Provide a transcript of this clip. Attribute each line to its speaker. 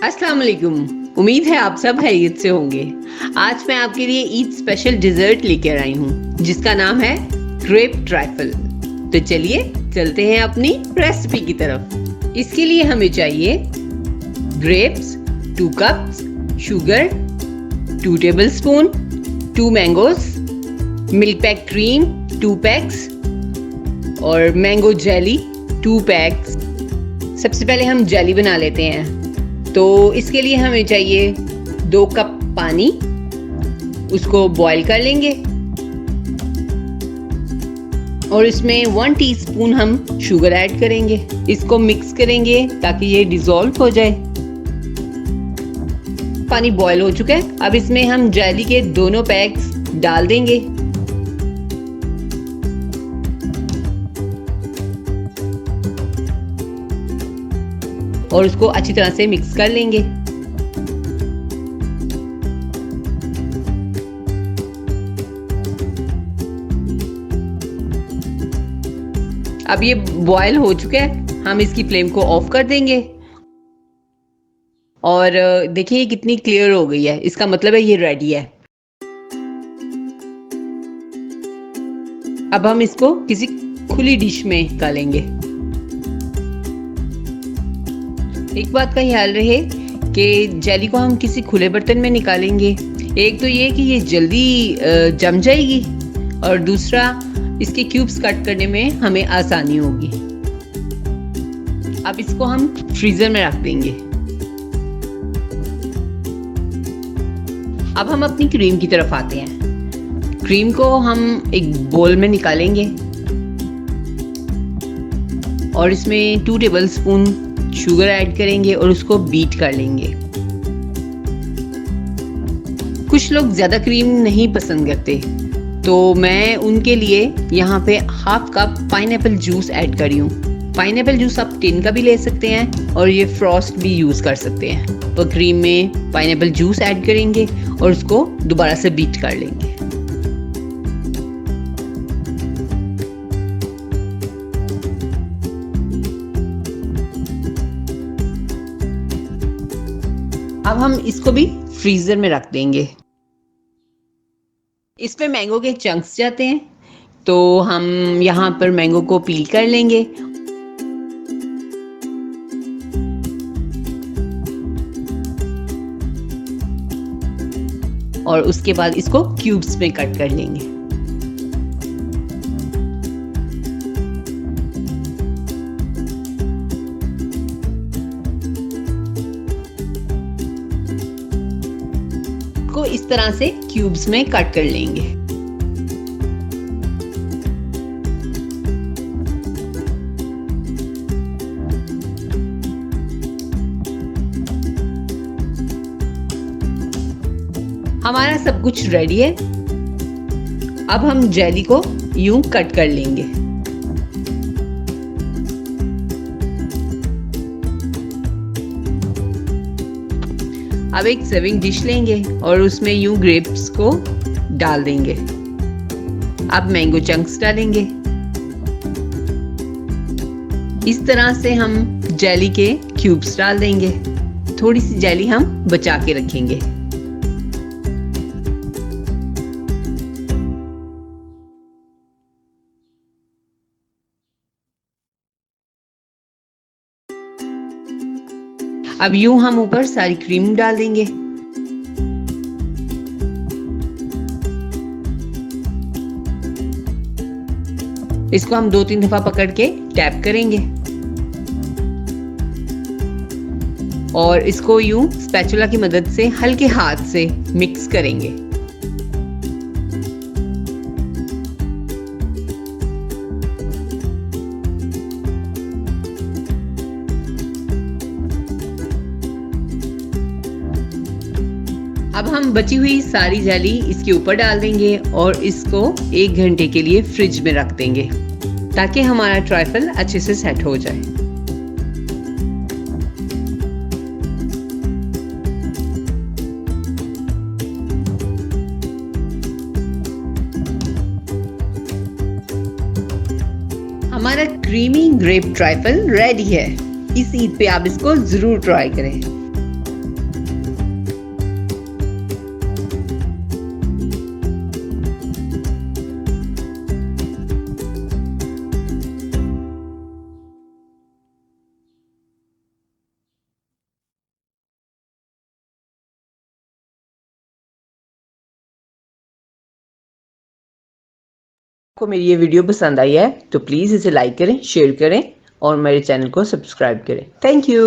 Speaker 1: अस्सलाम वालेकुम। उम्मीद है आप सब खैरियत से होंगे। आज मैं आपके लिए ईद स्पेशल डिज़र्ट लेकर आई हूँ जिसका नाम है ग्रेप ट्राइफल। तो चलिए चलते हैं अपनी रेसिपी की तरफ। इसके लिए हमें चाहिए grapes 2 cups, sugar 2 tablespoon, 2 mangoes, milk pack cream 2 PACS और मैंगो जेली 2 पैक्स। सबसे पहले हम जेली बना लेते हैं। तो इसके लिए हमें चाहिए 2 कप पानी, उसको बॉईल कर लेंगे और इसमें 1 टीस्पून हम शुगर ऐड करेंगे। इसको मिक्स करेंगे ताकि ये डिसॉल्व हो जाए। पानी बॉईल हो चुका है। अब इसमें हम जेली के दोनों पैक्स डाल देंगे। और उसको अच्छी तरह से मिक्स कर लेंगे। अब ये बॉयल हो चुका है, हम इसकी फ्लेम को ऑफ कर देंगे। और देखिए ये कितनी क्लियर हो गई है, इसका मतलब है ये रेडी है। अब हम इसको किसी खुली डिश में निकालेंगे। एक बात का ख्याल रहे कि जेली को हम किसी खुले बर्तन में निकालेंगे। एक तो ये कि ये जल्दी जम जाएगी और दूसरा इसके क्यूब्स कट करने में हमें आसानी होगी। अब इसको हम फ्रीजर में रख देंगे। अब हम अपनी क्रीम की तरफ आते हैं। क्रीम को हम एक बोल में निकालेंगे और इसमें 2 टेबलस्पून शुगर ऐड करेंगे और उसको बीट कर लेंगे। कुछ लोग ज़्यादा क्रीम नहीं पसंद करते, तो मैं उनके लिए यहाँ पे 1/2 कप पाइनएप्पल जूस ऐड करी हूँ। पाइनएप्पल जूस आप टिन का भी ले सकते हैं और ये फ्रॉस्ट भी यूज़ कर सकते हैं। तो क्रीम में पाइनएप्पल जूस ऐड करेंगे और उसको दोबारा से बीट कर लेंगे। अब हम इसको भी फ्रीजर में रख देंगे। इसमें मैंगो के चंक्स जाते हैं, तो हम यहाँ पर मैंगो को पील कर लेंगे और उसके बाद इसको क्यूब्स में कट कर लेंगे। को इस तरह से क्यूब्स में कट कर लेंगे। हमारा सब कुछ रेडी है। अब हम जेली को यूं कट कर लेंगे। अब एक सर्विंग डिश लेंगे और उसमें यूं ग्रेप्स को डाल देंगे। अब मैंगो चंक्स डालेंगे। इस तरह से हम जेली के क्यूब्स डाल देंगे। थोड़ी सी जेली हम बचा के रखेंगे। अब यूं हम ऊपर सारी क्रीम डाल देंगे। इसको हम 2-3 दफा पकड़ के टैप करेंगे और इसको यूं स्पैचुला की मदद से हल्के हाथ से मिक्स करेंगे। अब हम बची हुई सारी जेली इसके ऊपर डाल देंगे और इसको 1 घंटे के लिए फ्रिज में रख देंगे ताकि हमारा ट्राइफल अच्छे से सेट हो जाए। हमारा क्रीमी ग्रेप ट्राइफल रेडी है। इस ईद पे आप इसको जरूर ट्राई करें। आपको मेरी ये वीडियो पसंद आई है तो प्लीज़ इसे लाइक करें, शेयर करें और मेरे चैनल को सब्सक्राइब करें। Thank you.